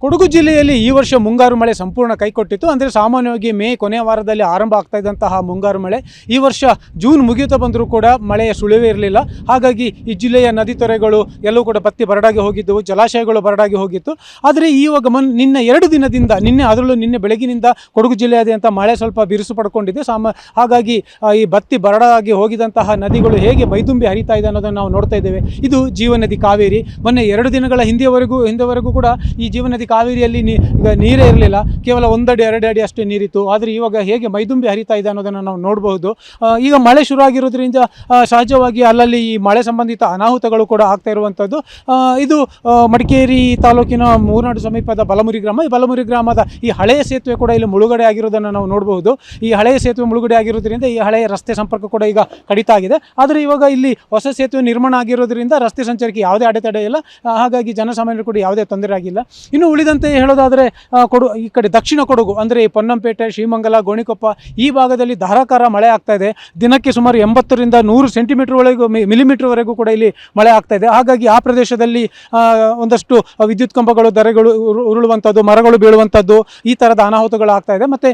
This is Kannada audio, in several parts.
ಕೊಡಗು ಜಿಲ್ಲೆಯಲ್ಲಿ ಈ ವರ್ಷ ಮುಂಗಾರು ಮಳೆ ಸಂಪೂರ್ಣ ಕೈಕೊಟ್ಟಿತ್ತು. ಅಂದರೆ ಸಾಮಾನ್ಯವಾಗಿ ಮೇ ಕೊನೆಯ ವಾರದಲ್ಲಿ ಆರಂಭ ಆಗ್ತಾ ಇದ್ದಂತಹ ಮುಂಗಾರು ಮಳೆ ಈ ವರ್ಷ ಜೂನ್ ಮುಗಿಯುತ್ತಾ ಬಂದರೂ ಕೂಡ ಮಳೆಯ ಸುಳಿವೇ ಇರಲಿಲ್ಲ. ಹಾಗಾಗಿ ಈ ಜಿಲ್ಲೆಯ ನದಿ ತೊರೆಗಳು ಎಲ್ಲವೂ ಕೂಡ ಬತ್ತಿ ಬರಡಾಗಿ ಹೋಗಿದ್ದವು, ಜಲಾಶಯಗಳು ಬರಡಾಗಿ ಹೋಗಿತ್ತು. ಆದರೆ ಈವಾಗ ನಿನ್ನೆ 2 ದಿನದಿಂದ ಅದರಲ್ಲೂ ನಿನ್ನೆ ಬೆಳಗಿನಿಂದ ಕೊಡಗು ಜಿಲ್ಲೆಯಾದ್ಯಂತ ಮಳೆ ಸ್ವಲ್ಪ ಬಿರುಸು ಪಡ್ಕೊಂಡಿದೆ. ಹಾಗಾಗಿ ಈ ಬತ್ತಿ ಬರಡಾಗಿ ಹೋಗಿದಂತಹ ನದಿಗಳು ಹೇಗೆ ಮೈದುಂಬಿ ಹರಿತಾ ಇದೆ ಅನ್ನೋದನ್ನು ನಾವು ನೋಡ್ತಾ ಇದ್ದೇವೆ. ಇದು ಜೀವನದಿ ಕಾವೇರಿ. ಮೊನ್ನೆ 2 ದಿನಗಳ ಹಿಂದೆವರೆಗೂ ಕೂಡ ಈ ಜೀವನದಿ ಕಾವೇರಿಯಲ್ಲಿ ಈಗ ನೀರೇ ಇರಲಿಲ್ಲ, ಕೇವಲ 1 ಅಡಿ 2 ಅಡಿ ಅಷ್ಟೇ ನೀರಿತ್ತು. ಆದರೆ ಇವಾಗ ಹೇಗೆ ಮೈದುಂಬಿ ಹರಿತಾ ಇದೆ ಅನ್ನೋದನ್ನು ನಾವು ನೋಡಬಹುದು. ಈಗ ಮಳೆ ಶುರು ಆಗಿರೋದ್ರಿಂದ ಸಹಜವಾಗಿ ಅಲ್ಲಲ್ಲಿ ಈ ಮಳೆ ಸಂಬಂಧಿತ ಅನಾಹುತಗಳು ಕೂಡ ಆಗ್ತಾ ಇರುವಂಥದ್ದು. ಇದು ಮಡಿಕೇರಿ ತಾಲೂಕಿನ ಮೂರ್ನಾಡು ಸಮೀಪದ ಬಲಮುರಿ ಗ್ರಾಮ. ಈ ಬಲಮುರಿ ಗ್ರಾಮದ ಈ ಹಳೆಯ ಸೇತುವೆ ಕೂಡ ಇಲ್ಲಿ ಮುಳುಗಡೆ ಆಗಿರೋದನ್ನು ನಾವು ನೋಡಬಹುದು. ಈ ಹಳೆಯ ಸೇತುವೆ ಮುಳುಗಡೆ ಆಗಿರೋದ್ರಿಂದ ಈ ಹಳೆಯ ರಸ್ತೆ ಸಂಪರ್ಕ ಕೂಡ ಈಗ ಕಡಿತ ಆಗಿದೆ. ಆದರೆ ಇವಾಗ ಇಲ್ಲಿ ಹೊಸ ಸೇತುವೆ ನಿರ್ಮಾಣ ಆಗಿರೋದ್ರಿಂದ ರಸ್ತೆ ಸಂಚಾರಕ್ಕೆ ಯಾವುದೇ ಅಡೆತಡೆ ಇಲ್ಲ. ಹಾಗಾಗಿ ಜನಸಾಮಾನ್ಯರು ಕೂಡ ಯಾವುದೇ ತೊಂದರೆ ಆಗಿಲ್ಲ. ಇನ್ನು ಉಳಿದಂತೆ ಹೇಳೋದಾದರೆ ಈ ಕಡೆ ದಕ್ಷಿಣ ಕೊಡಗು ಅಂದರೆ ಪೊನ್ನಂಪೇಟೆ, ಶ್ರೀಮಂಗಲ, ಗೋಣಿಕೊಪ್ಪ ಈ ಭಾಗದಲ್ಲಿ ಧಾರಾಕಾರ ಮಳೆ ಆಗ್ತಾ ಇದೆ. ದಿನಕ್ಕೆ ಸುಮಾರು 80ರಿಂದ 100 ಮಿಲಿಮೀಟರ್ವರೆಗೂ ಕೂಡ ಇಲ್ಲಿ ಮಳೆ ಆಗ್ತಾ ಇದೆ. ಹಾಗಾಗಿ ಆ ಪ್ರದೇಶದಲ್ಲಿ ಒಂದಷ್ಟು ವಿದ್ಯುತ್ ಕಂಬಗಳು, ಧರೆಗಳು ಉರುಳುವಂಥದ್ದು, ಮರಗಳು ಬೀಳುವಂಥದ್ದು, ಈ ಥರದ ಅನಾಹುತಗಳು ಆಗ್ತಾ ಇದೆ. ಮತ್ತು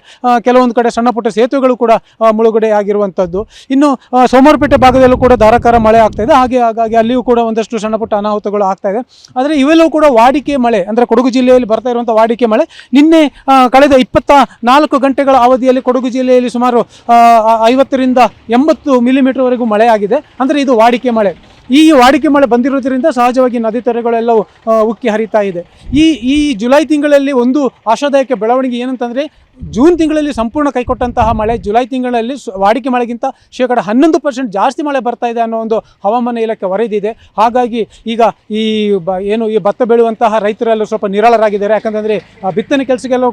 ಕೆಲವೊಂದು ಕಡೆ ಸಣ್ಣ ಪುಟ್ಟ ಸೇತುವೆಗಳು ಕೂಡ ಮುಳುಗಡೆ ಆಗಿರುವಂಥದ್ದು. ಇನ್ನು ಸೋಮವಾರಪೇಟೆ ಭಾಗದಲ್ಲೂ ಕೂಡ ಧಾರಾಕಾರ ಮಳೆ ಆಗ್ತಾ ಇದೆ. ಹಾಗಾಗಿ ಅಲ್ಲಿಯೂ ಕೂಡ ಒಂದಷ್ಟು ಸಣ್ಣ ಪುಟ್ಟ ಅನಾಹುತಗಳು ಆಗ್ತಾ ಇದೆ. ಆದರೆ ಇವೆಲ್ಲವೂ ಕೂಡ ವಾಡಿಕೆ ಮಳೆ, ಅಂದರೆ ಕೊಡಗು ಜಿಲ್ಲೆಯಲ್ಲಿ ಬರ್ತಾ ಇರುವಂಥ ವಾಡಿಕೆ ಮಳೆ. ನಿನ್ನೆ ಕಳೆದ 24 ಗಂಟೆಗಳ ಅವಧಿಯಲ್ಲಿ ಕೊಡಗು ಜಿಲ್ಲೆಯಲ್ಲಿ ಸುಮಾರು 50ರಿಂದ 80 ಮಿಲಿಮೀಟರ್ವರೆಗೂ ಮಳೆ ಆಗಿದೆ. ಅಂದರೆ ಇದು ವಾಡಿಕೆ ಮಳೆ. ಈ ವಾಡಿಕೆ ಮಳೆ ಬಂದಿರೋದ್ರಿಂದ ಸಹಜವಾಗಿ ನದಿ ತೊರೆಗಳೆಲ್ಲವೂ ಉಕ್ಕಿ ಹರಿತಾ ಇದೆ. ಈ ಜುಲೈ ತಿಂಗಳಲ್ಲಿ ಒಂದು ಆಶಾದಾಯಕ ಬೆಳವಣಿಗೆ ಏನಂತಂದರೆ, ಜೂನ್ ತಿಂಗಳಲ್ಲಿ ಸಂಪೂರ್ಣ ಕೈಕೊಟ್ಟಂತಹ ಮಳೆ ಜುಲೈ ತಿಂಗಳಲ್ಲಿ ವಾಡಿಕೆ ಮಳೆಗಿಂತ 11% ಜಾಸ್ತಿ ಮಳೆ ಬರ್ತಾ ಇದೆ ಅನ್ನೋ ಒಂದು ಹವಾಮಾನ ಇಲಾಖೆ ವರದಿದೆ. ಹಾಗಾಗಿ ಈಗ ಈ ಭತ್ತ ಬೆಳೆಯುವಂತಹ ರೈತರೆಲ್ಲ ಸ್ವಲ್ಪ ನಿರಾಳರಾಗಿದ್ದಾರೆ. ಯಾಕಂತಂದರೆ ಬಿತ್ತನೆ ಕೆಲಸಕ್ಕೆಲ್ಲ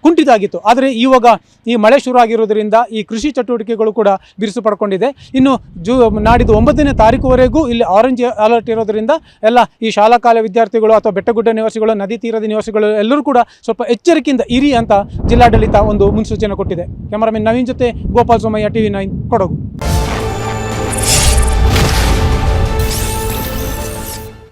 ಕುಂಠಿತ ಆಗಿತ್ತು. ಆದರೆ ಇವಾಗ ಈ ಮಳೆ ಶುರು ಆಗಿರೋದ್ರಿಂದ ಈ ಕೃಷಿ ಚಟುವಟಿಕೆಗಳು ಕೂಡ ಬಿರುಸು ಪಡ್ಕೊಂಡಿದೆ. ಇನ್ನು ನಾಡಿದ್ದು 9ನೇ ತಾರೀಕುವರೆಗೂ ಇಲ್ಲಿ ಆರೆಂಜ್ ಅಲರ್ಟ್ ಇರೋದ್ರಿಂದ ಎಲ್ಲ ಈ ಶಾಲಾ ಕಾಲೇಜು ವಿದ್ಯಾರ್ಥಿಗಳು ಅಥವಾ ಬೆಟ್ಟಗುಡ್ಡ ನಿವಾಸಿಗಳು, ನದಿ ತೀರದ ನಿವಾಸಿಗಳು ಎಲ್ಲರೂ ಕೂಡ ಸ್ವಲ್ಪ ಎಚ್ಚರಿಕೆಯಿಂದ ಇರಿ ಅಂತ ಜಿಲ್ಲಾಡಳಿತ ಒಂದು ಮುನ್ಸೂಚನೆ ಕೊಟ್ಟಿದೆ. ಕ್ಯಾಮರಾಮನ್ ನವೀನ್ ಜೊತೆ ಗೋಪಾಲ್ ಸೋಮಯ್ಯ, TV9 ಕೊಡಗು.